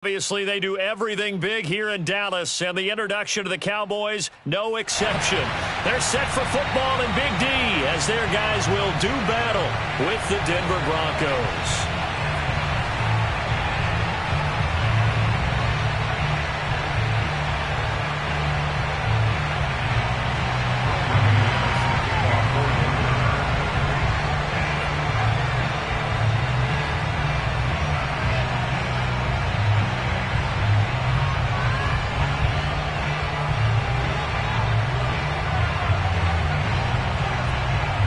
Obviously, they do everything big here in Dallas, and the introduction to the Cowboys, no exception. They're set for football in Big D as their guys will do battle with the Denver Broncos.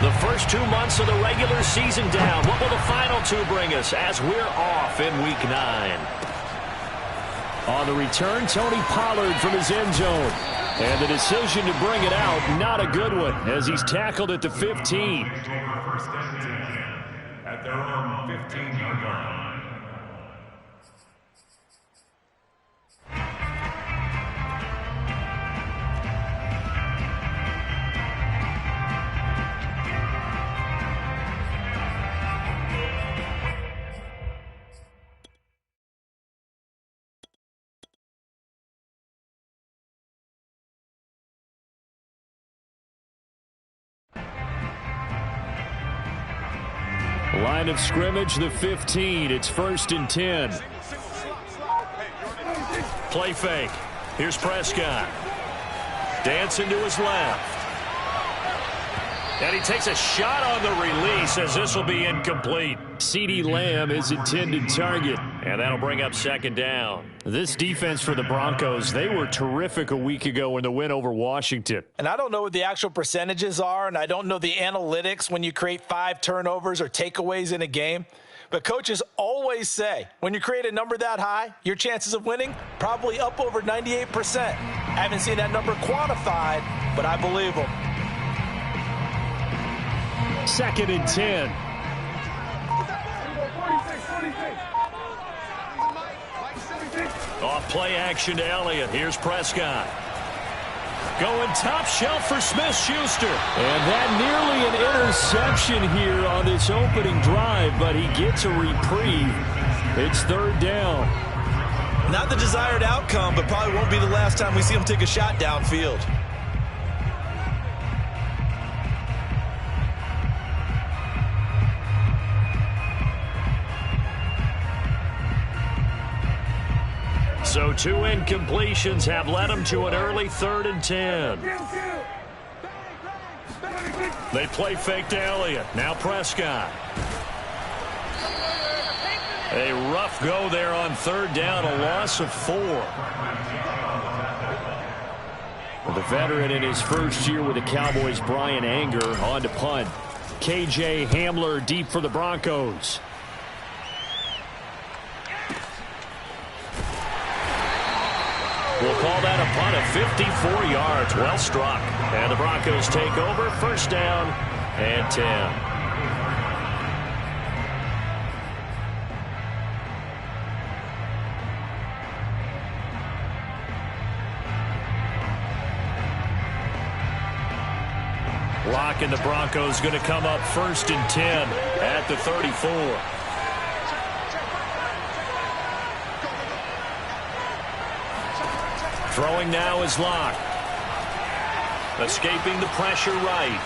The first 2 months of the regular season down. What will the final two bring us as we're off in Week 9? On the return, Tony Pollard from his end zone. And the decision to bring it out, not a good one, as he's tackled at the 15. At their own 15-yard line. Line of scrimmage, the 15. It's 1st and 10. Play fake. Here's Prescott. Dancing to his left. And he takes a shot on the release as this will be incomplete. CeeDee Lamb is intended target. And that'll bring up 2nd down. This defense for the Broncos, they were terrific a week ago in the win over Washington. And I don't know what the actual percentages are, and I don't know the analytics when you create 5 turnovers or takeaways in a game. But coaches always say, when you create a number that high, your chances of winning probably up over 98%. I haven't seen that number quantified, but I believe them. 2nd and 10. Off play action to Elliott. Here's Prescott. Going top shelf for Smith-Schuster. And that nearly an interception here on this opening drive, but he gets a reprieve. It's 3rd down. Not the desired outcome, but probably won't be the last time we see him take a shot downfield. So 2 incompletions have led him to an early 3rd and 10. They play fake to Elliott. Now Prescott. A rough go there on 3rd down, a loss of 4. The veteran in his first year with the Cowboys, Bryan Anger, on to punt. KJ Hamler deep for the Broncos. We'll call that a punt of 54 yards. Well struck. And the Broncos take over. 1st down and 10. Lock and the Broncos going to come up 1st and 10 at the 34. Throwing now is Locke. Escaping the pressure right.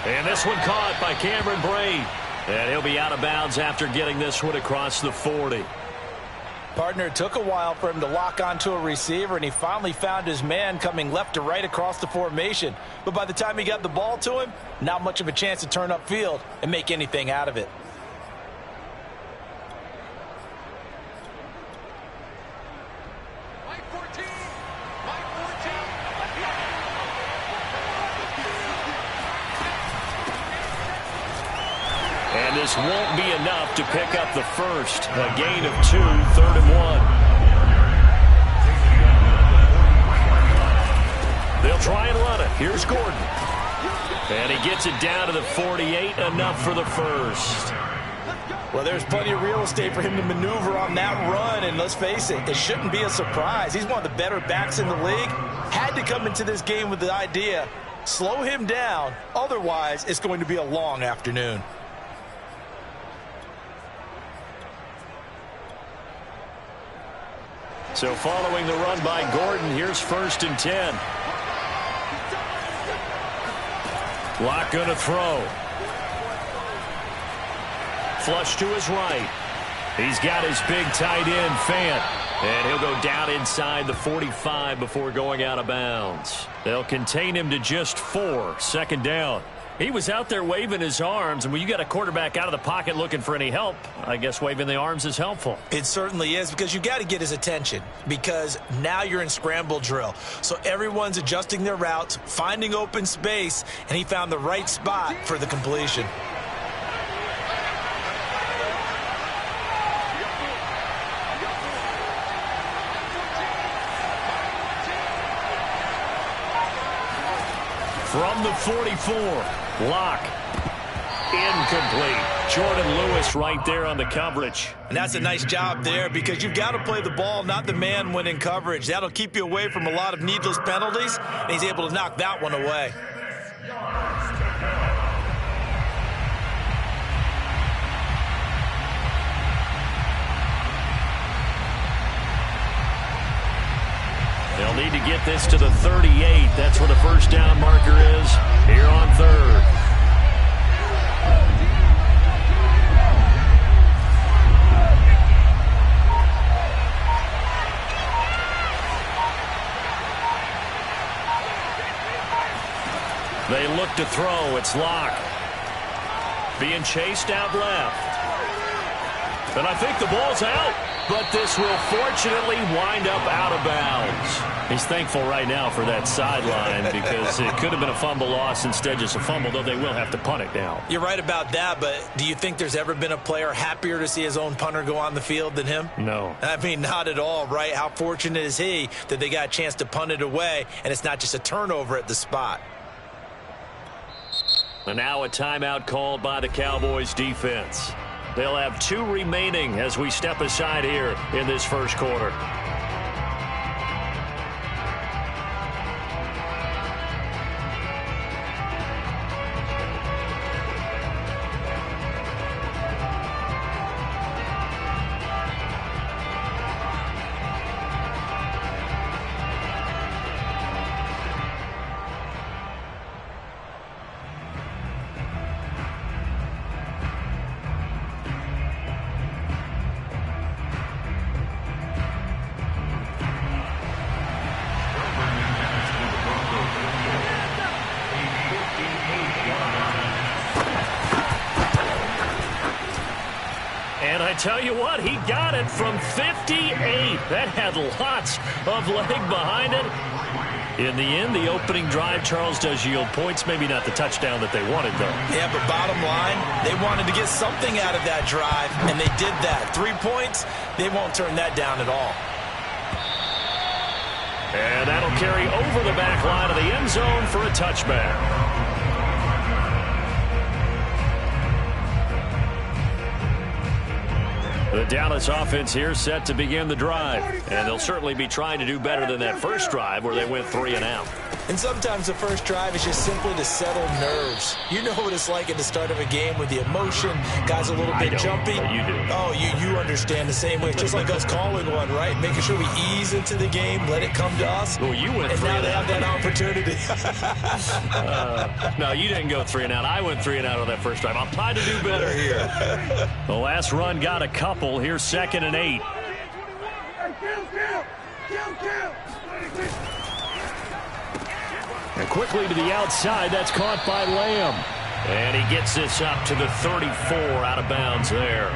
And this one caught by Cameron Brate. And he'll be out of bounds after getting this one across the 40. Partner, it took a while for him to lock onto a receiver, and he finally found his man coming left to right across the formation. But by the time he got the ball to him, not much of a chance to turn upfield and make anything out of it. And this won't be enough to pick up the first. A gain of 2, 3rd and 1. They'll try and run it. Here's Gordon. And he gets it down to the 48, enough for the first. Well, there's plenty of real estate for him to maneuver on that run, and let's face it, it shouldn't be a surprise. He's one of the better backs in the league. Had to come into this game with the idea, slow him down, otherwise it's going to be a long afternoon. So following the run by Gordon, here's 1st and 10. Locke going to throw. Flush to his right. He's got his big tight end, Fant. And he'll go down inside the 45 before going out of bounds. They'll contain him to just 4. 2nd down. He was out there waving his arms, and when you got a quarterback out of the pocket looking for any help, I guess waving the arms is helpful. It certainly is, because you got to get his attention, because now you're in scramble drill. So everyone's adjusting their routes, finding open space, and he found the right spot for the completion. From the 44, Locke. Incomplete. Jordan Lewis right there on the coverage. And that's a nice job there, because you've got to play the ball, not the man when in coverage. That'll keep you away from a lot of needless penalties, and he's able to knock that one away. They'll need to get this to the 38. That's where the 1st down marker is here on 3rd. They look to throw. It's Locke. Being chased out left. And I think the ball's out. But this will fortunately wind up out of bounds. He's thankful right now for that sideline, because it could have been a fumble loss, instead just a fumble, though they will have to punt it now. You're right about that, but do you think there's ever been a player happier to see his own punter go on the field than him? No. I mean, not at all, right? How fortunate is he that they got a chance to punt it away, and it's not just a turnover at the spot. And now a timeout called by the Cowboys defense. They'll have 2 remaining as we step aside here in this 1st quarter. Tell you what, he got it from 58. That had lots of leg behind it. In the end, the opening drive, Charles, does yield points. Maybe not the touchdown that they wanted, though. Yeah, but bottom line, they wanted to get something out of that drive, and they did that. 3 points, they won't turn that down at all. And that'll carry over the back line of the end zone for a touchback. The Dallas offense here set to begin the drive. And they'll certainly be trying to do better than that first drive where they went 3 and out. And sometimes the first drive is just simply to settle nerves. You know what it's like at the start of a game with the emotion. Guys a little bit jumpy. But you do. Oh, you understand the same way. It's just like us calling one, right? Making sure we ease into the game, let it come to us. Well, you went and 3 now and they out. have that opportunity. No, you didn't go 3 and out. I went 3 and out on that first drive. I'm trying to do better here. The last run got a couple. Here's 2nd and 8. And quickly to the outside. That's caught by Lamb. And he gets this up to the 34, out of bounds there.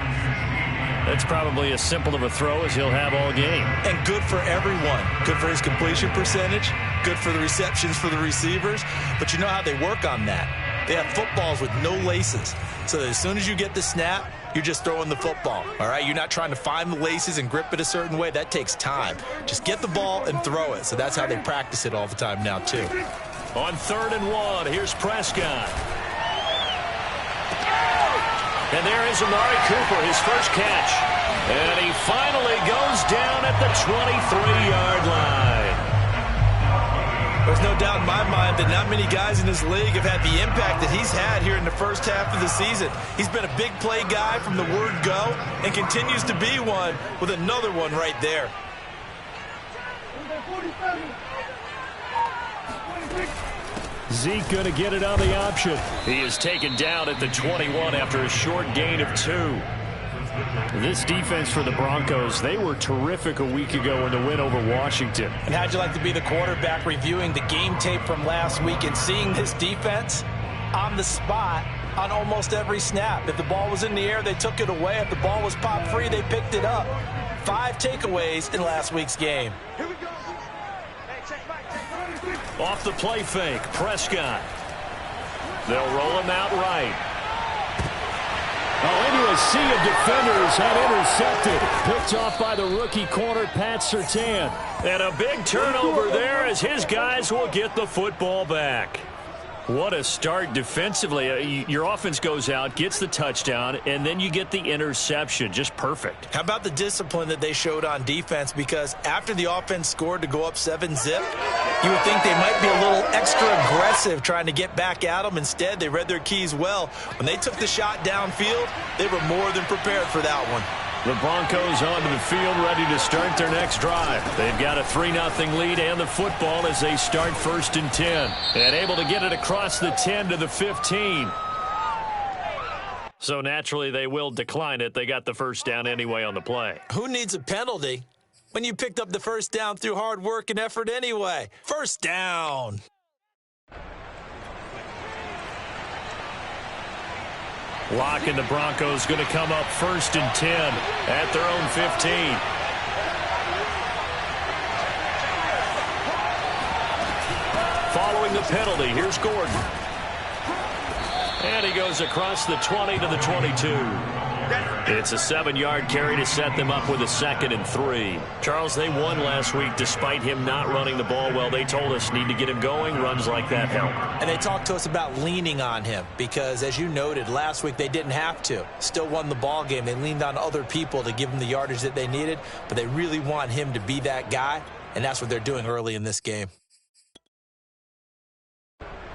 That's probably as simple of a throw as he'll have all game. And good for everyone. Good for his completion percentage. Good for the receptions for the receivers. But you know how they work on that. They have footballs with no laces. So that as soon as you get the snap, you're just throwing the football. All right? You're not trying to find the laces and grip it a certain way. That takes time. Just get the ball and throw it. So that's how they practice it all the time now, too. On 3rd and 1, here's Prescott. And there is Amari Cooper, his first catch. And he finally goes down at the 23-yard line. There's no doubt in my mind that not many guys in this league have had the impact that he's had here in the first half of the season. He's been a big play guy from the word go and continues to be one with another one right there. Zeke going to get it on the option. He is taken down at the 21 after a short gain of 2. This defense for the Broncos, they were terrific a week ago in the win over Washington. And how'd you like to be the quarterback reviewing the game tape from last week and seeing this defense on the spot on almost every snap? If the ball was in the air, they took it away. If the ball was pop free, they picked it up. 5 takeaways in last week's game. Off the play fake, Prescott. They'll roll him out right. Oh, into a sea of defenders, and intercepted. Picked off by the rookie corner, Pat Surtain. And a big turnover there as his guys will get the football back. What a start defensively. Your offense goes out, gets the touchdown, and then you get the interception. Just perfect. How about the discipline that they showed on defense? Because after the offense scored to go up 7-zip, you would think they might be a little extra aggressive trying to get back at them. Instead, they read their keys well. When they took the shot downfield, they were more than prepared for that one. The Broncos onto the field, ready to start their next drive. They've got a 3-0 lead and the football as they start 1st and 10. And able to get it across the 10 to the 15. So naturally, they will decline it. They got the first down anyway on the play. Who needs a penalty when you picked up the first down through hard work and effort anyway? First down. Locke and the Broncos going to come up 1st and 10 at their own 15. Following the penalty, here's Gordon. And he goes across the 20 to the 22. It's a 7-yard carry to set them up with a 2nd and 3. Charles, they won last week despite him not running the ball well. They told us need to get him going. Runs like that help. And they talked to us about leaning on him because, as you noted, last week they didn't have to. Still won the ball game. They leaned on other people to give them the yardage that they needed, but they really want him to be that guy, and that's what they're doing early in this game.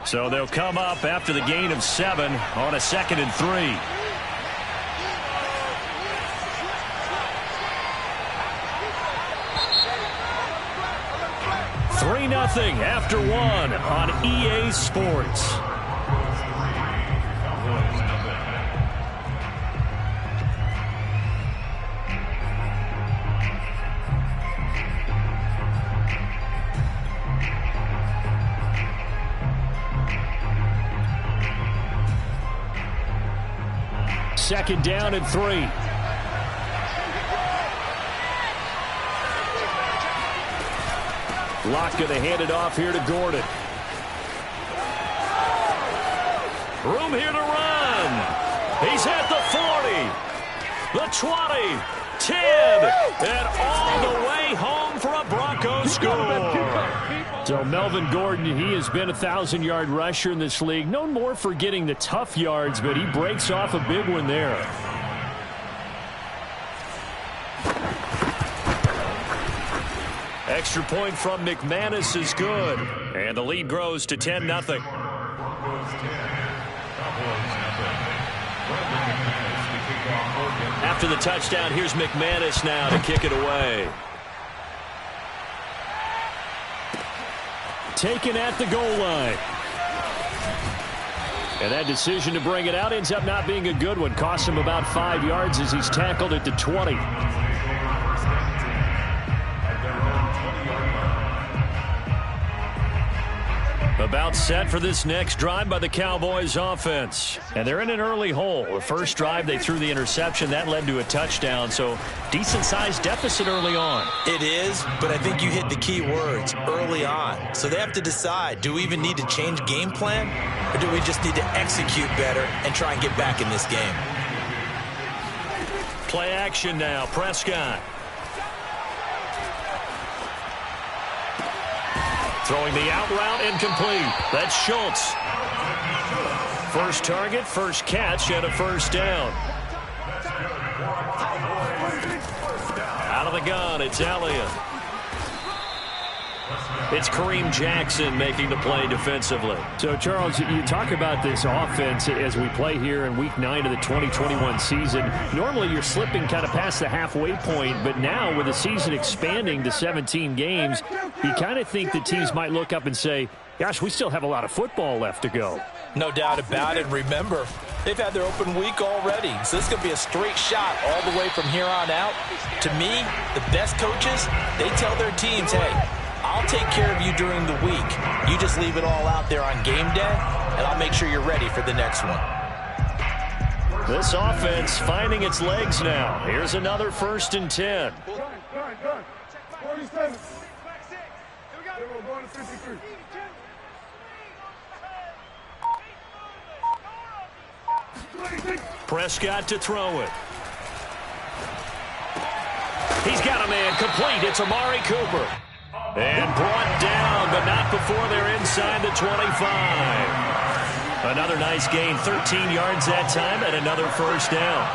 So they'll come up after the gain of 7 on a 2nd and 3. 3-0 after 1 on EA Sports. Second down and 3. Locke going to hand it off here to Gordon. Room here to run. He's at the 40, the 20, 10, and all the way home for a Broncos score. So Melvin Gordon, he has been a 1,000-yard rusher in this league. Known more for getting the tough yards, but he breaks off a big one there. Extra point from McManus is good. And the lead grows to 10-0. After the touchdown, here's McManus now to kick it away. Taken at the goal line. And that decision to bring it out ends up not being a good one. Costs him about 5 yards as he's tackled at the 20. About set for this next drive by the Cowboys offense. And they're in an early hole. The first drive, they threw the interception. That led to a touchdown, so decent-sized deficit early on. It is, but I think you hit the key words, early on. So they have to decide, do we even need to change game plan, or do we just need to execute better and try and get back in this game? Play action now, Prescott. Throwing the out route incomplete. That's Schultz. First target, first catch, and a first down. Out of the gun, it's Elliott. It's Kareem Jackson making the play defensively. So, Charles, you talk about this offense as we play here in Week 9 of the 2021 season. Normally, you're slipping kind of past the halfway point, but now with the season expanding to 17 games, you kind of think the teams might look up and say, gosh, we still have a lot of football left to go. No doubt about it. Remember, they've had their open week already, so this is going to be a straight shot all the way from here on out. To me, the best coaches, they tell their teams, hey, I'll take care of you during the week. You just leave it all out there on game day, and I'll make sure you're ready for the next one. This offense finding its legs now. Here's another 1st and 10. Prescott to throw it. He's got a man complete. It's Amari Cooper. And brought down, but not before they're inside the 25. Another nice gain, 13 yards that time, and another 1st down.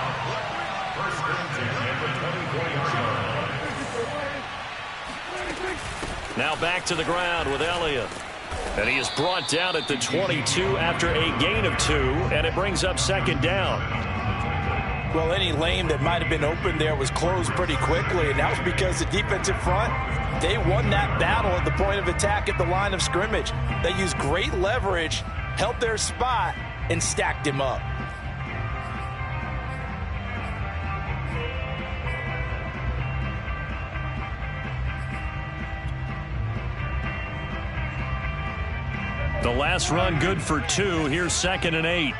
Now back to the ground with Elliott. And he is brought down at the 22 after a gain of 2, and it brings up 2nd down. Well, any lane that might have been open there was closed pretty quickly, and that was because the defensive front, they won that battle at the point of attack at the line of scrimmage. They used great leverage, held their spot, and stacked him up. The last run good for 2. Here's 2nd and 8.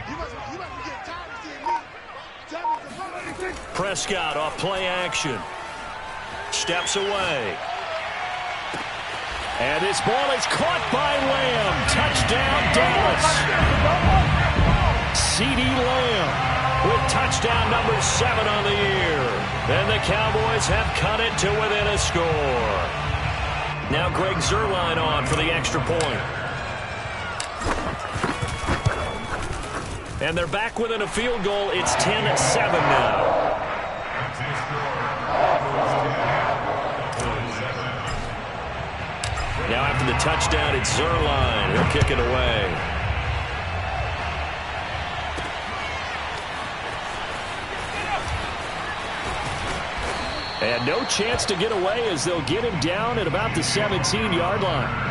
Prescott off play action. Steps away. And this ball is caught by Lamb. Touchdown, Dallas. CeeDee Lamb with touchdown number 7 on the year. And the Cowboys have cut it to within a score. Now Greg Zuerlein on for the extra point. And they're back within a field goal. It's 10-7 now. Now after the touchdown, it's Zuerlein. He'll kick it away. And no chance to get away as they'll get him down at about the 17-yard line.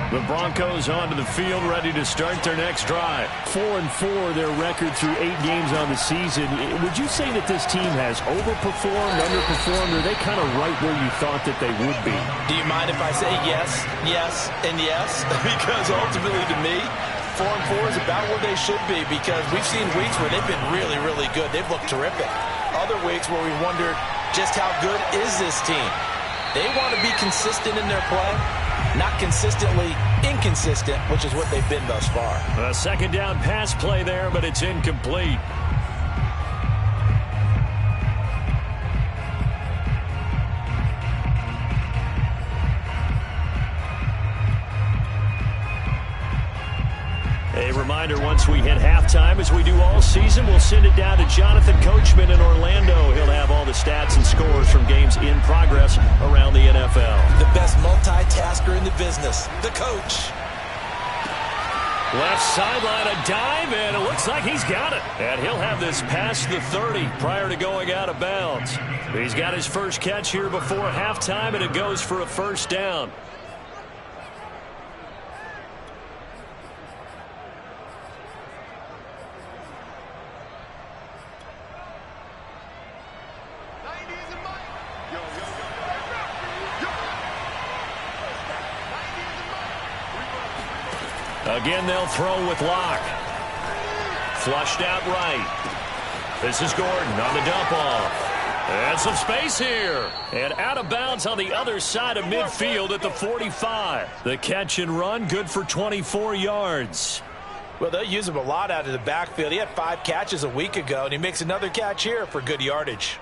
The Broncos onto the field, ready to start their next drive. 4-4, their record through 8 games on the season. Would you say that this team has overperformed, underperformed, or are they kind of right where you thought that they would be? Do you mind if I say yes, yes, and yes? Because ultimately, to me, 4-4 is about where they should be, because we've seen weeks where they've been really, really good. They've looked terrific. Other weeks where we wondered just how good is this team. They want to be consistent in their play. Not consistently inconsistent, which is what they've been thus far. A 2nd down pass play there, but it's incomplete. A reminder, once we hit halftime, as we do all season, we'll send it down to Jonathan Coachman in Orlando. He'll have all the stats and scores from games in progress around the NFL. The best multitasker in the business, the coach. Left sideline, a dive, and it looks like he's got it. And he'll have this past the 30 prior to going out of bounds. He's got his first catch here before halftime, and it goes for a 1st down. Again, they'll throw with Locke. Flushed out right. This is Gordon on the dump off. And some space here. And out of bounds on the other side of midfield at the 45. The catch and run, good for 24 yards. Well, they'll use him a lot out of the backfield. He had 5 catches a week ago, and he makes another catch here for good yardage.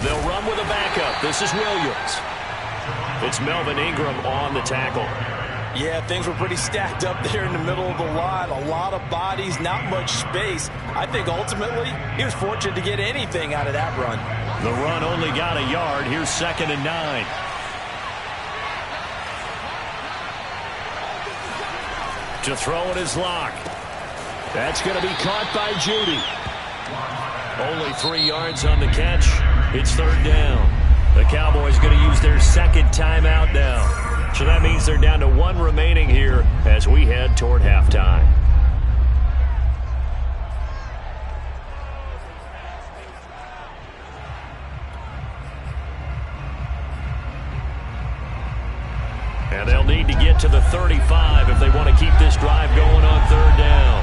They'll run with a backup. This is Williams. It's Melvin Ingram on the tackle. Yeah, things were pretty stacked up there in the middle of the line. A lot of bodies, not much space. I think ultimately he was fortunate to get anything out of that run. The run only got a yard. Here's 2nd and 9. To throw it is Locke. That's going to be caught by Judy. Only 3 yards on the catch. It's 3rd down. The Cowboys going to use their 2nd timeout now. So that means they're down to 1 remaining here as we head toward halftime. And they'll need to get to the 35 if they want to keep this drive going on 3rd down.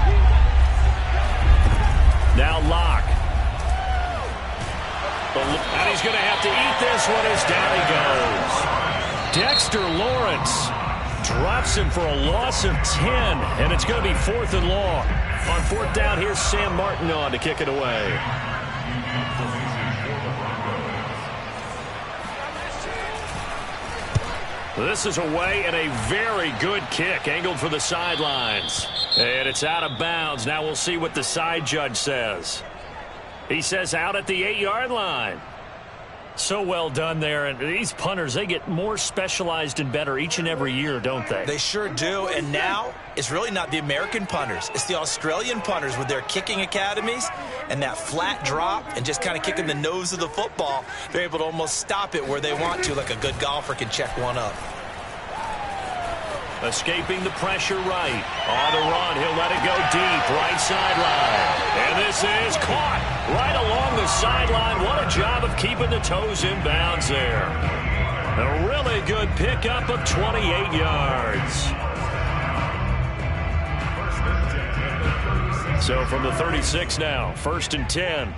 Now Locke. And he's going to have to eat this one as down he goes. Dexter Lawrence drops him for a loss of 10, and it's going to be 4th and long. On 4th down, here's Sam Martin on to kick it away. This is away and a very good kick, angled for the sidelines. And it's out of bounds. Now we'll see what the side judge says. He says out at the 8-yard line. So well done there. And these punters, they get more specialized and better each and every year, don't they? They sure do. And now it's really not the American punters. It's the Australian punters with their kicking academies and that flat drop and just kind of kicking the nose of the football. They're able to almost stop it where they want to, like a good golfer can check one up. Escaping the pressure right. On the run, he'll let it go deep, right sideline. And this is caught right along the sideline. What a job of keeping the toes in bounds there. A really good pickup of 28 yards. So from the 36 now, 1st and 10.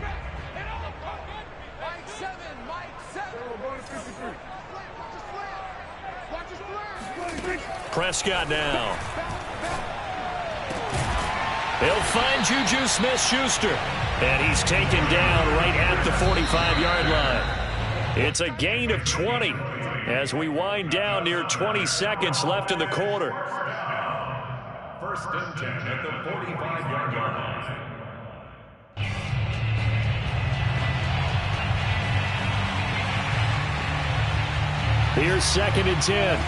Prescott now. He'll find Juju Smith-Schuster. And he's taken down right at the 45-yard line. It's a gain of 20 as we wind down near 20 seconds left in the quarter. 1st and 10 at the 45-yard line. Here's 2nd and 10.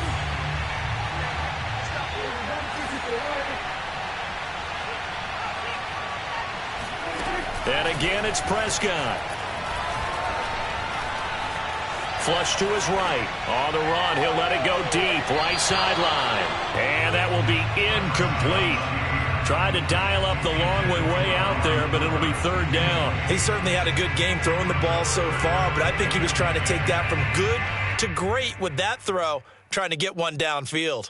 And again, it's Prescott. Flush to his right. On the run, he'll let it go deep, right sideline. And that will be incomplete. Tried to dial up the long way out there, but it'll be 3rd down. He certainly had a good game throwing the ball so far, but I think he was trying to take that from good to great with that throw, trying to get one downfield.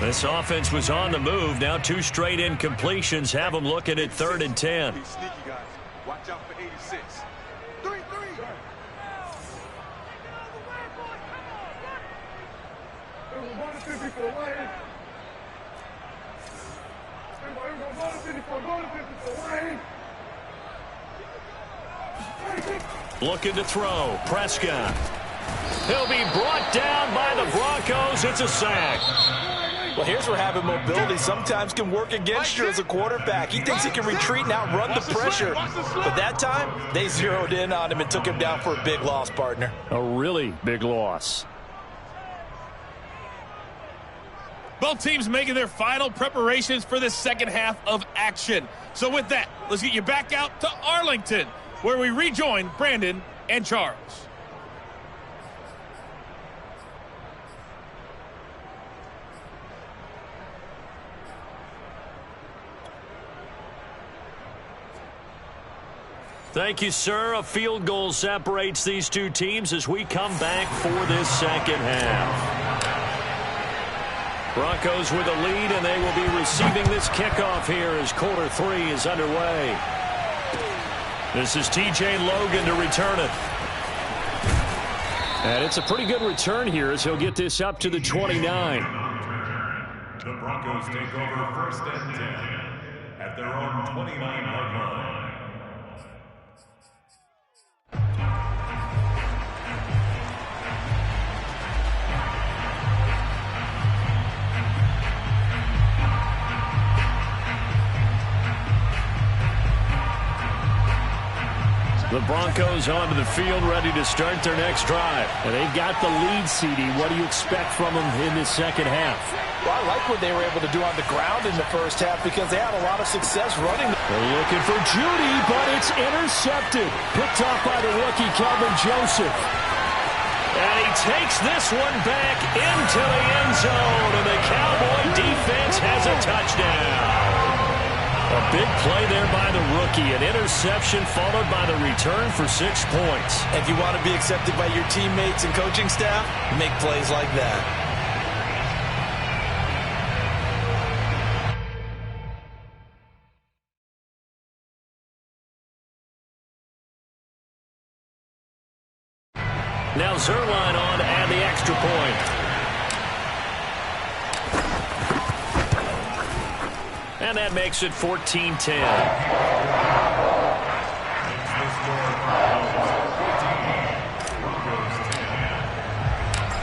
This offense was on the move. Now 2 straight incompletions have them looking at 3rd and 10. Sneaky guys. Watch out for 86. 3-3. Looking to throw. Prescott. He'll be brought down by the Broncos. It's a sack. Well, here's where having mobility sometimes can work against you as a quarterback. He thinks he can retreat and outrun the pressure. But that time, they zeroed in on him and took him down for a big loss, partner. A really big loss. Both teams making their final preparations for the second half of action. So with that, let's get you back out to Arlington, where we rejoin Brandon and Charles. Thank you, sir. A field goal separates these two teams as we come back for this second half. Broncos with a lead, and they will be receiving this kickoff here as quarter 3 is underway. This is T.J. Logan to return it. And it's a pretty good return here as he'll get this up to the 29. The Broncos take over 1st and 10 at their own 29-yard line. The Broncos onto the field, ready to start their next drive. And they've got the lead, CD. What do you expect from them in this second half? Well, I like what they were able to do on the ground in the first half because they had a lot of success running. They're looking for Judy, but it's intercepted. Picked off by the rookie, Kelvin Joseph. And he takes this one back into the end zone, and the Cowboy defense has a touchdown. A big play there by the rookie. An interception followed by the return for 6 points. If you want to be accepted by your teammates and coaching staff, make plays like that. Now Zuerlein on to add the extra point. And that makes it 14-10.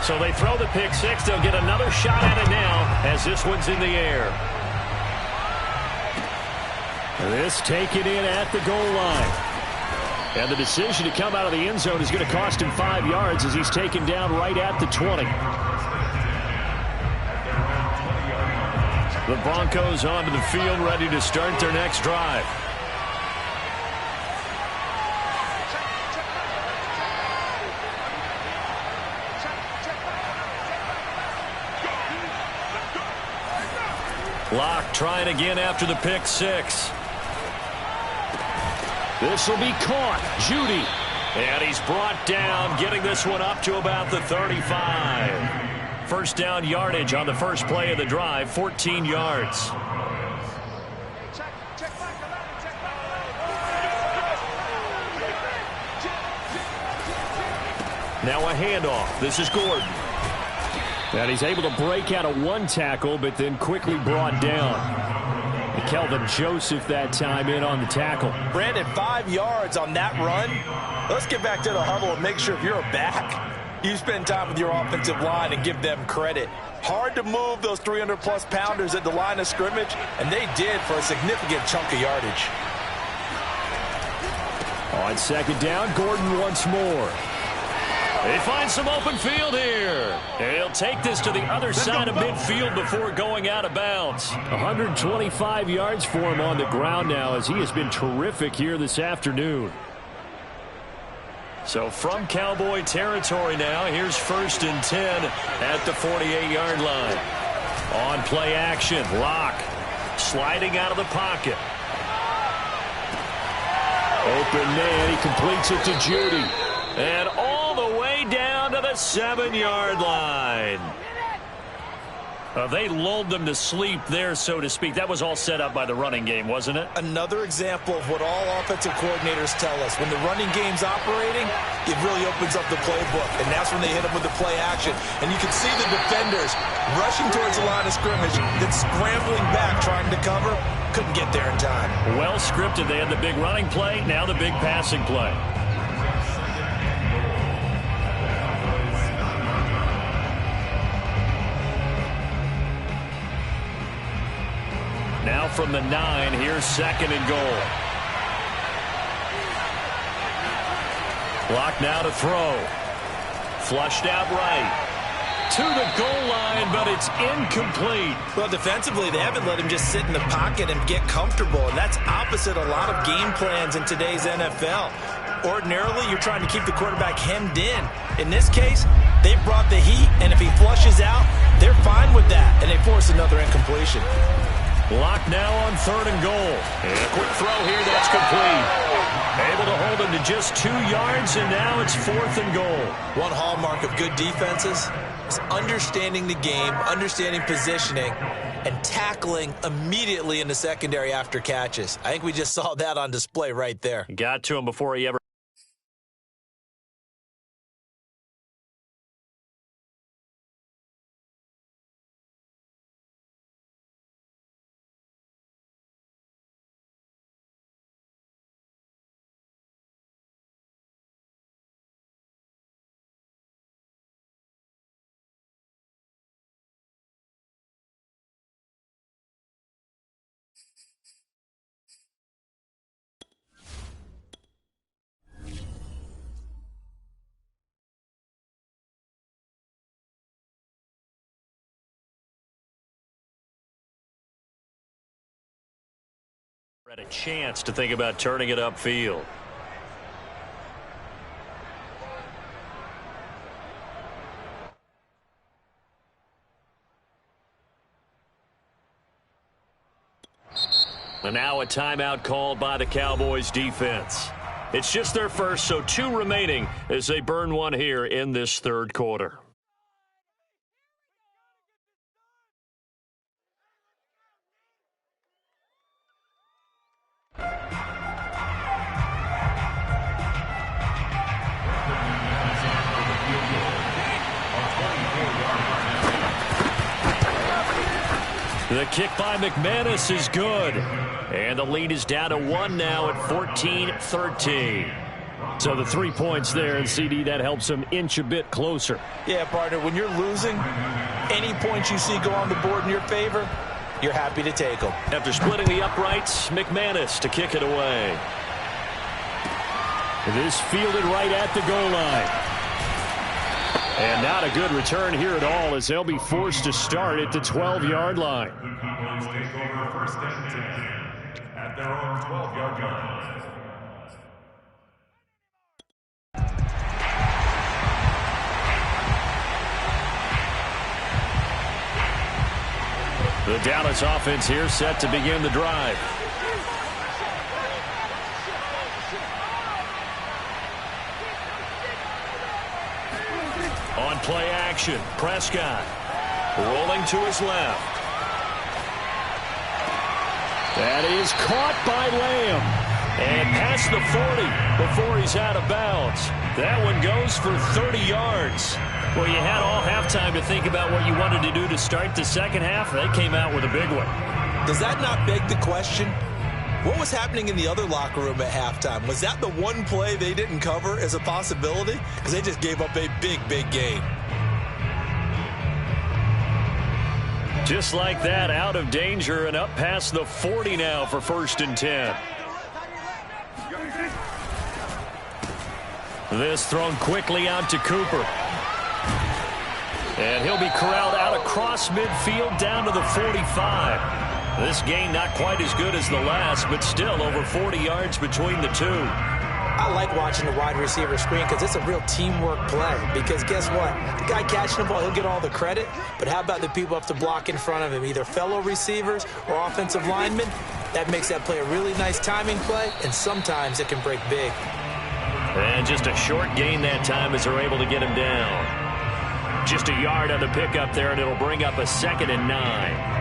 So they throw the pick six. They'll get another shot at it now as this one's in the air. This taken in at the goal line. And the decision to come out of the end zone is going to cost him 5 yards as he's taken down right at the 20. The Broncos onto the field, ready to start their next drive. Locke trying again after the pick six. This will be caught. Judy. And he's brought down, getting this one up to about the 35. First down yardage on the first play of the drive, 14 yards. Now a handoff. This is Gordon. And he's able to break out of one tackle, but then quickly brought down. And Kelvin Joseph that time in on the tackle. Brandon, 5 yards on that run. Let's get back to the huddle and make sure if you're a back, you spend time with your offensive line and give them credit. Hard to move those 300-plus pounders at the line of scrimmage, and they did for a significant chunk of yardage. On second down, Gordon once more. They find some open field here. They'll take this to the other side of midfield before going out of bounds. 125 yards for him on the ground now as he has been terrific here this afternoon. So from Cowboy territory now, here's 1st and 10 at the 48-yard line. On play action, Locke sliding out of the pocket. Open man, he completes it to Judy. And all the way down to the 7-yard line. They lulled them to sleep there, so to speak. That was all set up by the running game, wasn't it? Another example of what all offensive coordinators tell us. When the running game's operating, it really opens up the playbook, and that's when they hit them with the play action. And you can see the defenders rushing towards the line of scrimmage, then scrambling back, trying to cover. Couldn't get there in time. Well scripted. They had the big running play, now the big passing play. Now from the 9, here's 2nd and goal. Locke now to throw. Flushed out right. To the goal line, but it's incomplete. Well, defensively, they haven't let him just sit in the pocket and get comfortable, and that's opposite a lot of game plans in today's NFL. Ordinarily, you're trying to keep the quarterback hemmed in. In this case, they brought the heat, and if he flushes out, they're fine with that, and they force another incompletion. Locke now on 3rd and goal. And a quick throw here, that's complete. Able to hold him to just 2 yards, and now it's 4th and goal. One hallmark of good defenses is understanding the game, understanding positioning, and tackling immediately in the secondary after catches. I think we just saw that on display right there. Got to him before he ever Had a chance to think about turning it upfield. And now a timeout called by the Cowboys defense. It's just their first, so 2 remaining as they burn one here in this third quarter. The kick by McManus is good. And the lead is down to 1 now at 14-13. So the 3 points there, and CD, that helps them inch a bit closer. Yeah, partner, when you're losing, any points you see go on the board in your favor, you're happy to take them. After splitting the uprights, McManus to kick it away. This fielded right at the goal line. And not a good return here at all as they'll be forced to start at the 12-yard line. The Cowboys take over first and 10 at their own 12-yard line. The Dallas offense here set to begin the drive. On play action, Prescott rolling to his left. That is caught by Lamb. And past the 40 before he's out of bounds. That one goes for 30 yards. Well, you had all halftime to think about what you wanted to do to start the second half. They came out with a big one. Does that not beg the question? What was happening in the other locker room at halftime? Was that the one play they didn't cover as a possibility? Because they just gave up a big, big gain. Just like that, out of danger and up past the 40 now for first and 10. This thrown quickly out to Cooper. And he'll be corralled out across midfield down to the 45. This gain not quite as good as the last, but still over 40 yards between the two. I like watching the wide receiver screen because it's a real teamwork play. Because guess what? The guy catching the ball, he'll get all the credit. But how about the people up to block in front of him, either fellow receivers or offensive linemen? That makes that play a really nice timing play, and sometimes it can break big. And just a short gain that time as they're able to get him down. Just a yard on the pickup there, and it'll bring up a 2nd and 9.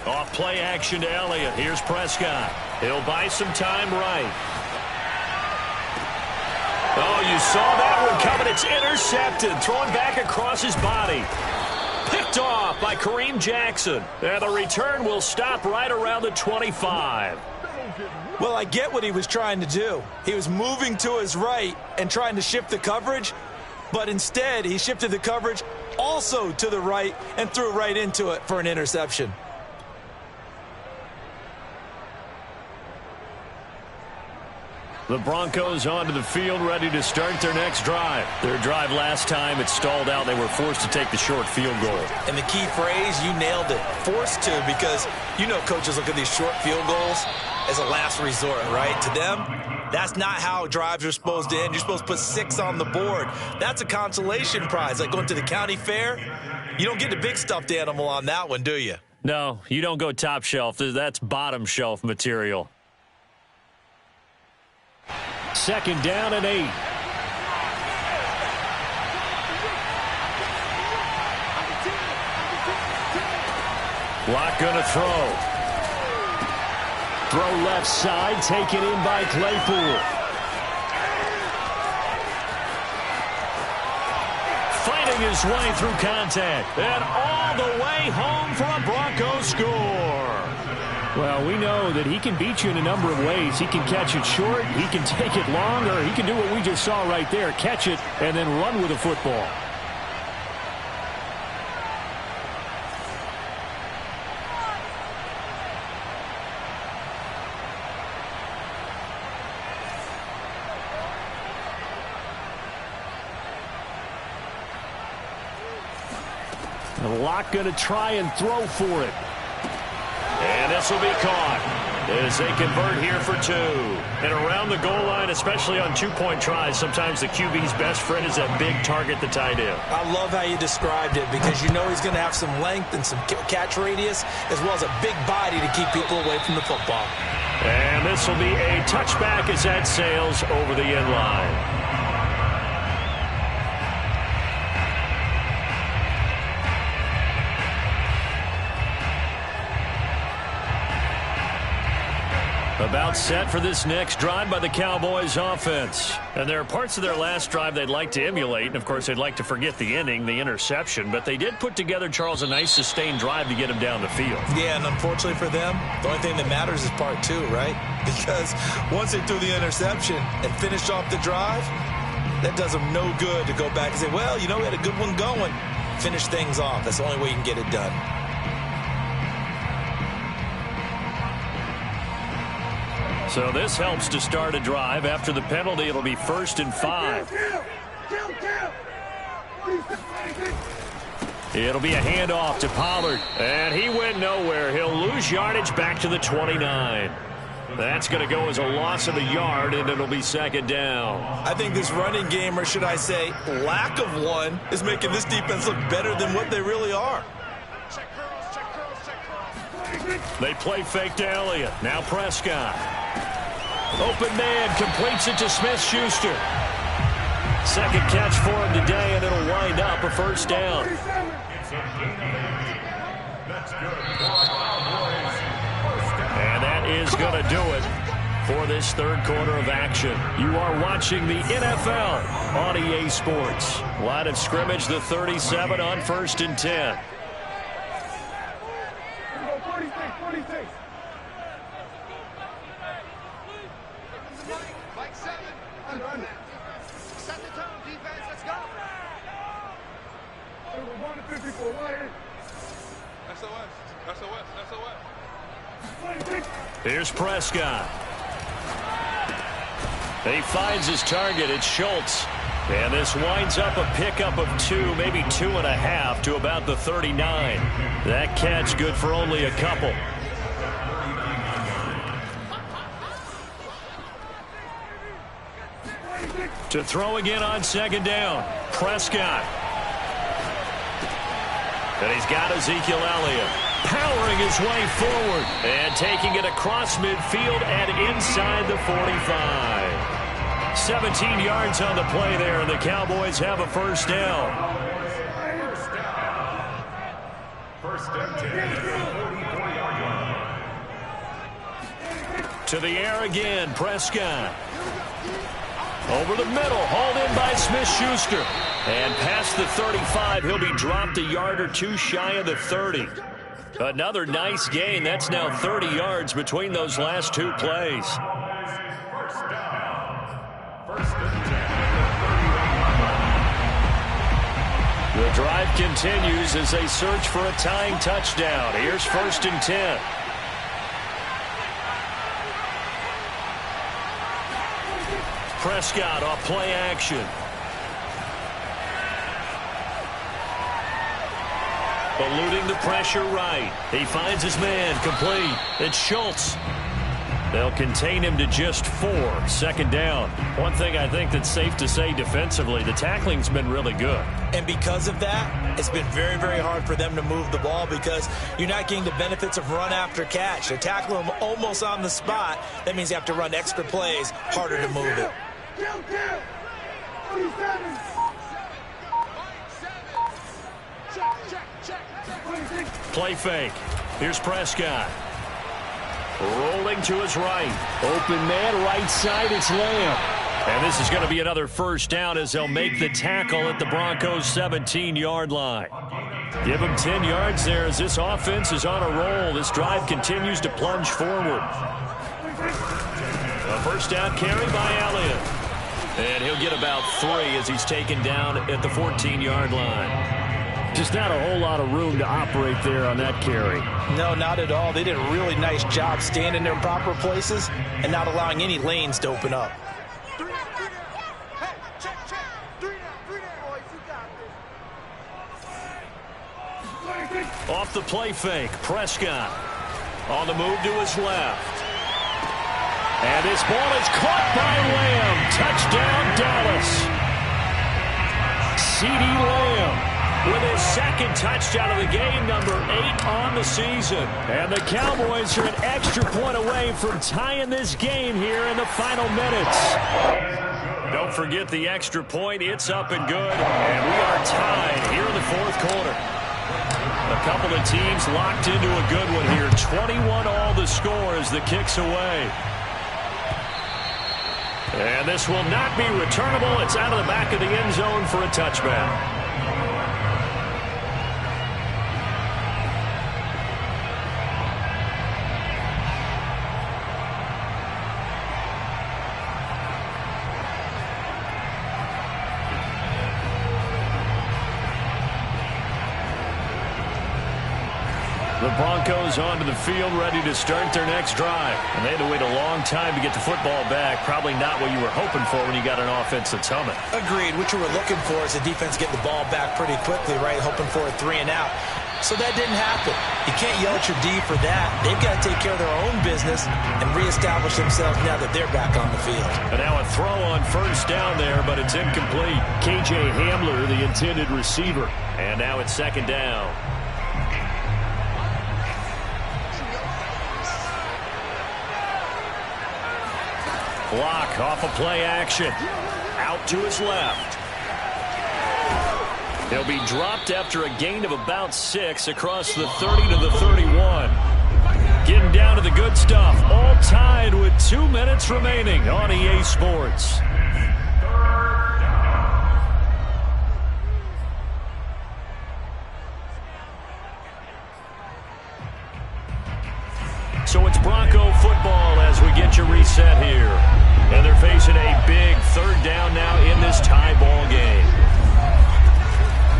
Off play action to Elliott. Here's Prescott. He'll buy some time right. Oh, you saw that one coming. It's intercepted. Thrown back across his body. Picked off by Kareem Jackson. And the return will stop right around the 25. Well, I get what he was trying to do. He was moving to his right and trying to shift the coverage, but instead he shifted the coverage also to the right and threw right into it for an interception. The Broncos onto the field, ready to start their next drive. Their drive last time, it stalled out. They were forced to take the short field goal. And the key phrase, you nailed it. Forced to, because you know coaches look at these short field goals as a last resort, right? To them, that's not how drives are supposed to end. You're supposed to put 6 on the board. That's a consolation prize, like going to the county fair. You don't get the big stuffed animal on that one, do you? No, you don't go top shelf. That's bottom shelf material. 2nd down and 8. Locke gonna throw. Throw left side, taken in by Claypool. Fighting his way through contact. And all the way home for a Broncos score. Well, we know that he can beat you in a number of ways. He can catch it short, he can take it long, or he can do what we just saw right there, catch it and then run with the football. Locke going to try and throw for it. And this will be caught as they convert here for 2. And around the goal line, especially on two-point tries, sometimes the QB's best friend is that big target, the tight end. I love how you described it because you know he's going to have some length and some catch radius as well as a big body to keep people away from the football. And this will be a touchback as that sails over the end line. About set for this next drive by the Cowboys offense. And there are parts of their last drive they'd like to emulate. And, of course, they'd like to forget the inning, the interception. But they did put together, Charles, a nice sustained drive to get him down the field. Yeah, and unfortunately for them, the only thing that matters is part 2, right? Because once they threw the interception and finished off the drive, that does them no good to go back and say, well, you know, we had a good one going. Finish things off. That's the only way you can get it done. So this helps to start a drive. After the penalty, it'll be 1st and 5. It'll be a handoff to Pollard. And he went nowhere. He'll lose yardage back to the 29. That's going to go as a loss of a yard, and it'll be 2nd down. I think this running game, or should I say lack of one, is making this defense look better than what they really are. They play fake to Elliott. Now Prescott. Open man completes it to Smith-Schuster. Second catch for him today, and it'll wind up a 1st down. And that is going to do it for this 3rd quarter of action. You are watching the NFL on EA Sports. Line of scrimmage, the 37 on 1st and 10. Here's Prescott. He finds his target. It's Schultz. And this winds up a pickup of 2, maybe 2.5 to about the 39. That catch good for only a couple. To throw again on 2nd down. Prescott. And he's got Ezekiel Elliott powering his way forward and taking it across midfield and inside the 45. 17 yards on the play there, and the Cowboys have a 1st down. 1st and 10. To the air again, Prescott. Over the middle, hauled in by Smith-Schuster. And past the 35, he'll be dropped a yard or 2 shy of the 30. Another nice gain. That's now 30 yards between those last 2 plays. 1st down. 1st and 10. The drive continues as they search for a tying touchdown. Here's 1st and 10. Prescott off play action. Eluding the pressure right. He finds his man complete. It's Schultz. They'll contain him to just 4. 2nd down. One thing I think that's safe to say defensively, the tackling's been really good. And because of that, it's been very, very hard for them to move the ball because you're not getting the benefits of run after catch. They tackle him almost on the spot. That means you have to run extra plays, harder to move it. Play fake. Here's Prescott. Rolling to his right. Open man, right side, it's Lamb. And this is going to be another 1st down as they'll make the tackle at the Broncos' 17-yard line. Give them 10 yards there as this offense is on a roll. This drive continues to plunge forward. A 1st down carry by Elliott. And he'll get about 3 as he's taken down at the 14-yard line. Just not a whole lot of room to operate there on that carry. No, not at all. They did a really nice job standing in their proper places and not allowing any lanes to open up. Off the play fake, Prescott. On the move to his left. And this ball is caught by Lamb. Touchdown, Dallas. CeeDee Lamb with his second touchdown of the game, number 8 on the season. And the Cowboys are an extra point away from tying this game here in the final minutes. Don't forget the extra point. It's up and good. And we are tied here in the fourth quarter. A couple of teams locked into a good one here. 21 all the score as the kick's away. And this will not be returnable. It's out of the back of the end zone for a touchback. The Broncos onto the field, ready to start their next drive. And they had to wait a long time to get the football back. Probably not what you were hoping for when you got an offense that's humming. Agreed. What you were looking for is the defense getting the ball back pretty quickly, right? Hoping for a 3 and out. So that didn't happen. You can't yell at your D for that. They've got to take care of their own business and reestablish themselves now that they're back on the field. And now a throw on first down there, but it's incomplete. KJ Hamler, the intended receiver. And now it's second down. Block off a play action. Out to his left. He'll be dropped after a gain of about 6 across the 30 to the 31. Getting down to the good stuff. All tied with 2 minutes remaining on EA Sports. So it's Bronco football as we get you reset here. And they're facing a big third down now in this tie ball game.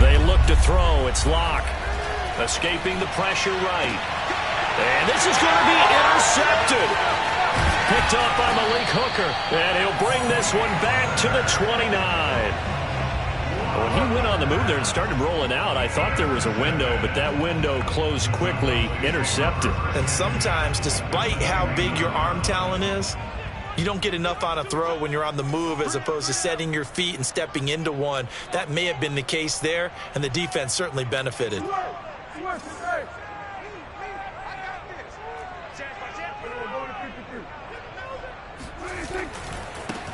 They look to throw. It's Locke. Escaping the pressure right. And this is going to be intercepted. Picked up by Malik Hooker. And he'll bring this one back to the 29. When he went on the move there and started rolling out, I thought there was a window, but that window closed quickly, intercepted. And sometimes, despite how big your arm talent is, you don't get enough on a throw when you're on the move as opposed to setting your feet and stepping into one. That may have been the case there, and the defense certainly benefited.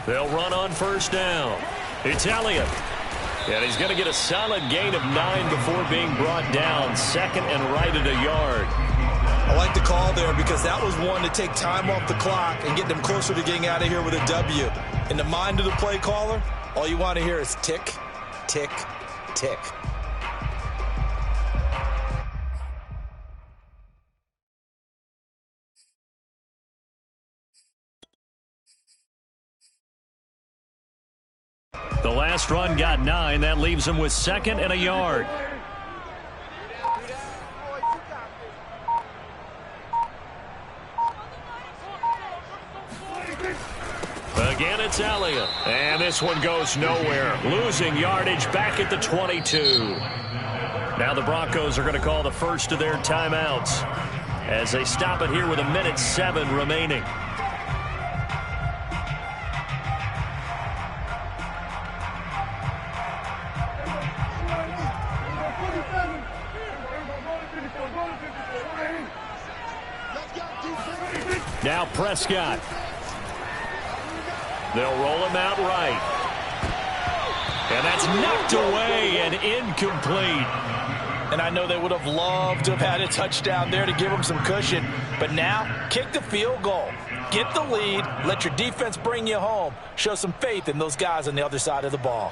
They'll run on first down. It's Elliott. And he's going to get a solid gain of 9 before being brought down. Second and right at a yard. I like the call there because that was one to take time off the clock and get them closer to getting out of here with a W. In the mind of the play caller, all you want to hear is tick, tick, tick. The last run got 9. That leaves him with second and a yard. Again, it's Elliott. And this one goes nowhere. Losing yardage back at the 22. Now the Broncos are going to call the first of their timeouts as they stop it here with 1:07 remaining. Now Prescott. They'll roll him out right. And that's knocked away and incomplete. And I know they would have loved to have had a touchdown there to give them some cushion. But now, kick the field goal. Get the lead. Let your defense bring you home. Show some faith in those guys on the other side of the ball.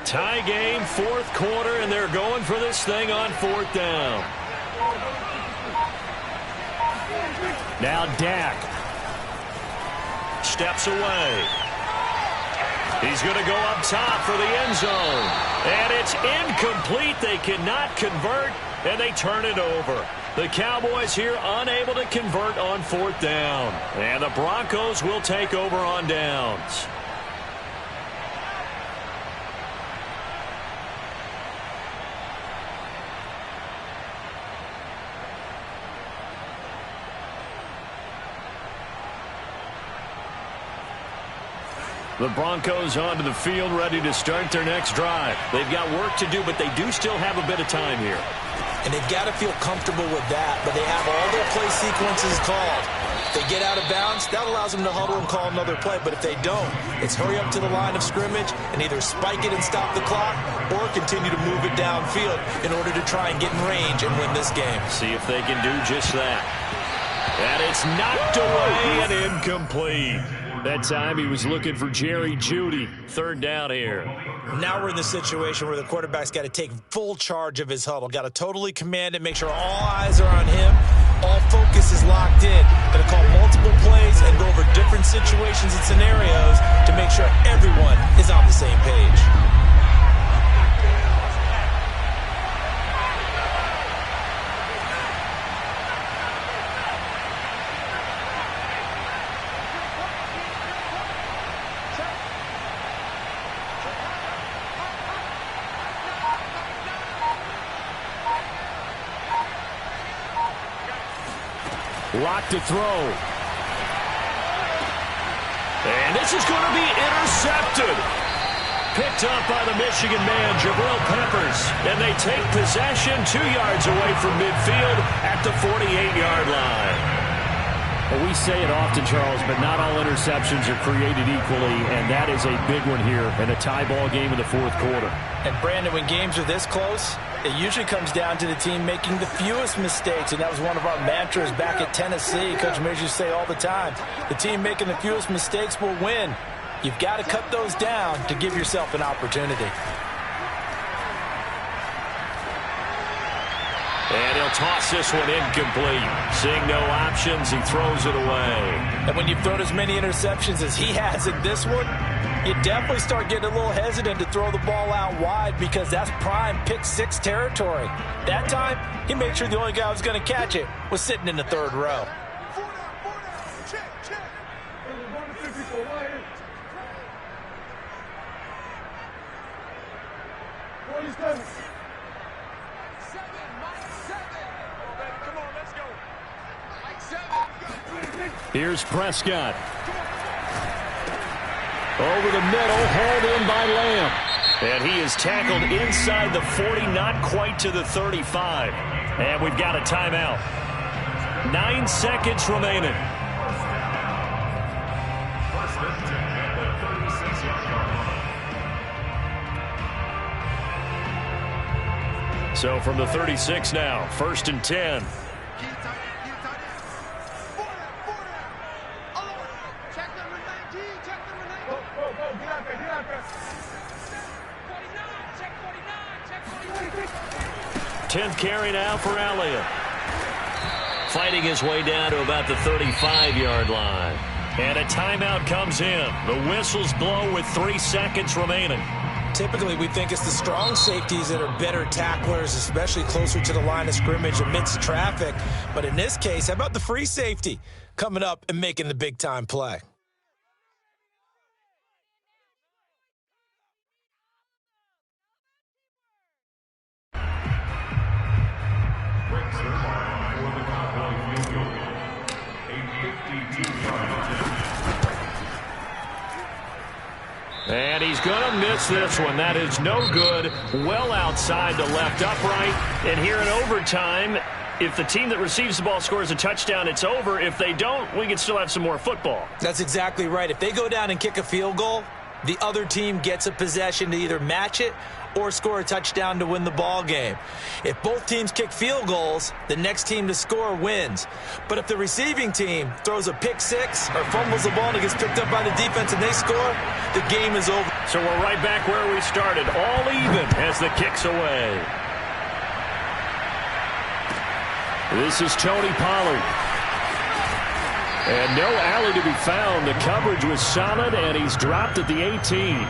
Tie game, fourth quarter, and they're going for this thing on fourth down. Now Dak steps away. He's going to go up top for the end zone. And it's incomplete. They cannot convert, and they turn it over. The Cowboys here unable to convert on 4th down. And the Broncos will take over on downs. The Broncos onto the field, ready to start their next drive. They've got work to do, but they do still have a bit of time here. And they've got to feel comfortable with that, but they have all their play sequences called. If they get out of bounds, that allows them to huddle and call another play. But if they don't, it's hurry up to the line of scrimmage and either spike it and stop the clock or continue to move it downfield in order to try and get in range and win this game. See if they can do just that. And it's knocked away and incomplete. That time he was looking for Jerry Jeudy. 3rd down here. Now we're in the situation where the quarterback's got to take full charge of his huddle. Got to totally command it, make sure all eyes are on him. All focus is locked in. Got to call multiple plays and go over different situations and scenarios to make sure everyone is on the same page. Lock to throw. And this is going to be intercepted. Picked up by the Michigan man, Jabril Peppers. And they take possession 2 yards away from midfield at the 48-yard line. Well, we say it often, Charles, but not all interceptions are created equally, and that is a big one here in a tie ball game in the 4th quarter. And, Brandon, when games are this close, it usually comes down to the team making the fewest mistakes, and that was one of our mantras back at Tennessee. Coach Mears used to say all the time, the team making the fewest mistakes will win. You've got to cut those down to give yourself an opportunity. And he'll toss this one incomplete. Seeing no options, he throws it away. And when you've thrown as many interceptions as he has in this one, you definitely start getting a little hesitant to throw the ball out wide because that's prime pick-6 territory. That time, he made sure the only guy who was going to catch it was sitting in the 3rd row. Here's Prescott. Over the middle, hauled in by Lamb. And he is tackled inside the 40, not quite to the 35. And we've got a timeout. 9 seconds remaining. So from the 36 now, 1st and 10. Tenth carry now for Elliott. Fighting his way down to about the 35-yard line. And a timeout comes in. The whistles blow with 3 seconds remaining. Typically, we think it's the strong safeties that are better tacklers, especially closer to the line of scrimmage amidst traffic. But in this case, how about the free safety coming up and making the big-time play? And he's going to miss this one. That is no good. Well outside the left upright. And here in overtime, if the team that receives the ball scores a touchdown, it's over. If they don't, we can still have some more football. That's exactly right. If they go down and kick a field goal, the other team gets a possession to either match it or score a touchdown to win the ball game. If both teams kick field goals, the next team to score wins. But if the receiving team throws a pick-6 or fumbles the ball and it gets picked up by the defense and they score, the game is over. So we're right back where we started, all even as the kick's away. This is Tony Pollard. And no alley to be found. The coverage was solid, and he's dropped at the 18.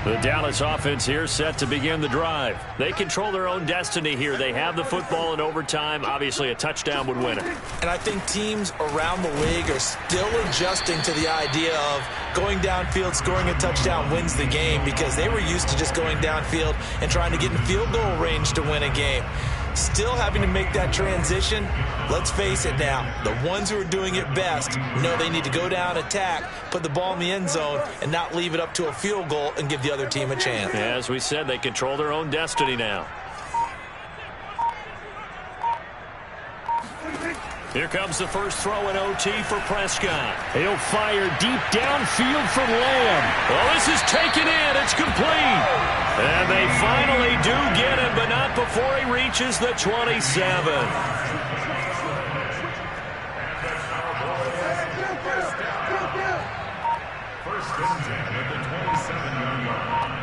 The Dallas offense here set to begin the drive. They control their own destiny here. They have the football in overtime. Obviously, a touchdown would win it. And I think teams around the league are still adjusting to the idea of going downfield, scoring a touchdown wins the game, because they were used to just going downfield and trying to get in field goal range to win a game. Still having to make that transition. Let's face it now, the ones who are doing it best know they need to go down, attack, put the ball in the end zone, and not leave it up to a field goal and give the other team a chance. As we said, they control their own destiny now. Here comes the first throw in OT for Prescott. He'll fire deep downfield from Lamb. Well, this is taken in. It's complete. And they finally do get him, but not before he reaches the 27. First and 10 at the 27-yard line.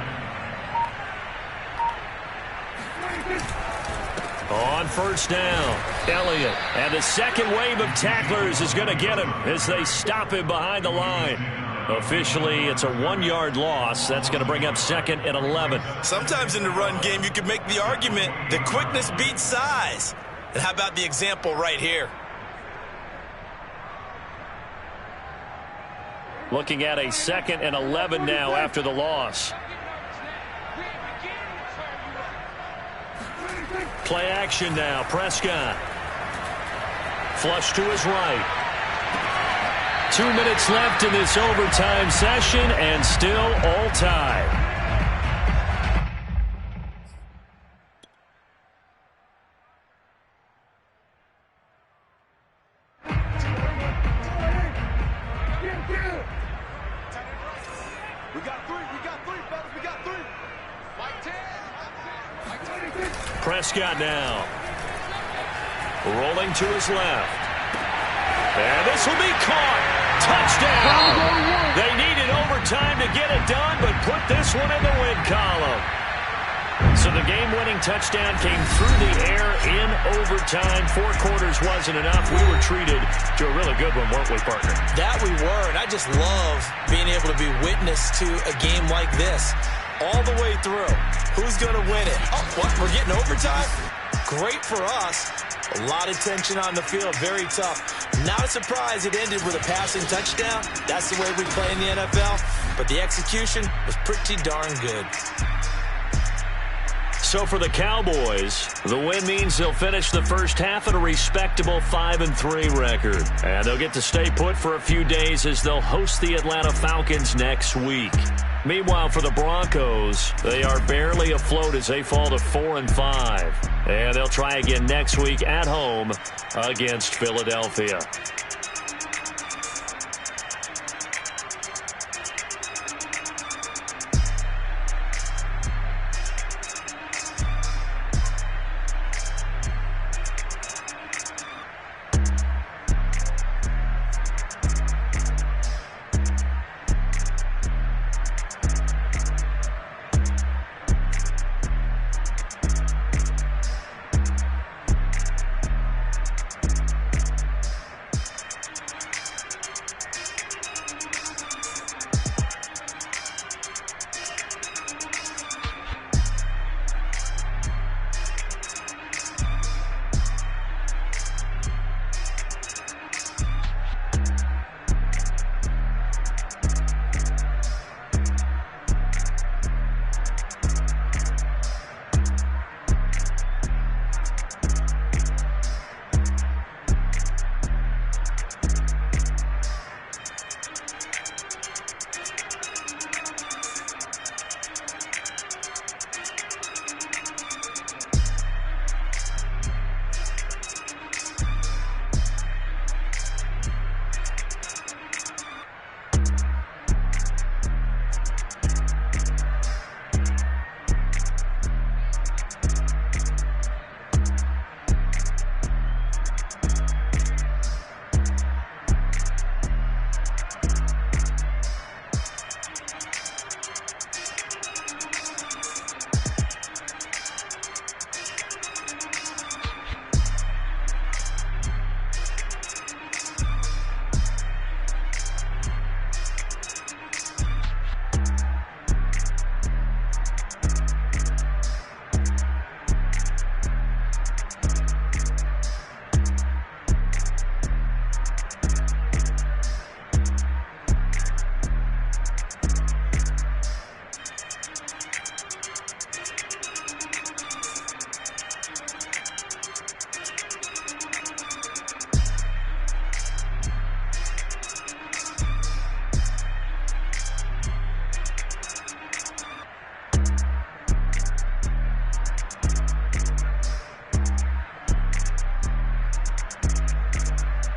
On first down, Elliott. And the second wave of tacklers is going to get him as they stop him behind the line. Officially, it's a 1-yard loss. That's going to bring up second and 11. Sometimes in the run game, you can make the argument that quickness beats size. And how about the example right here? Looking at a second and 11 now after the loss. Play action now. Prescott. Flush to his right. 2 minutes left in this overtime session, and still all tied. We got three, fellas. We got three. Like 10. Prescott now. Rolling to his left. And this will be caught. Touchdown. They needed overtime to get it done, but put this one in the win column. So the game-winning touchdown came through the air in overtime. 4 quarters wasn't enough. We were treated to a really good one, weren't we, partner? That we were, and I just love being able to be witness to a game like this all the way through. Who's going to win it? Oh, what? We're getting overtime? Great for us. A lot of tension on the field. Very tough. Not a surprise it ended with a passing touchdown. That's the way we play in the NFL. But the execution was pretty darn good. So for the Cowboys, the win means they'll finish the first half at a respectable 5-3 record. And they'll get to stay put for a few days as they'll host the Atlanta Falcons next week. Meanwhile, for the Broncos, they are barely afloat as they fall to 4-5. And they'll try again next week at home against Philadelphia.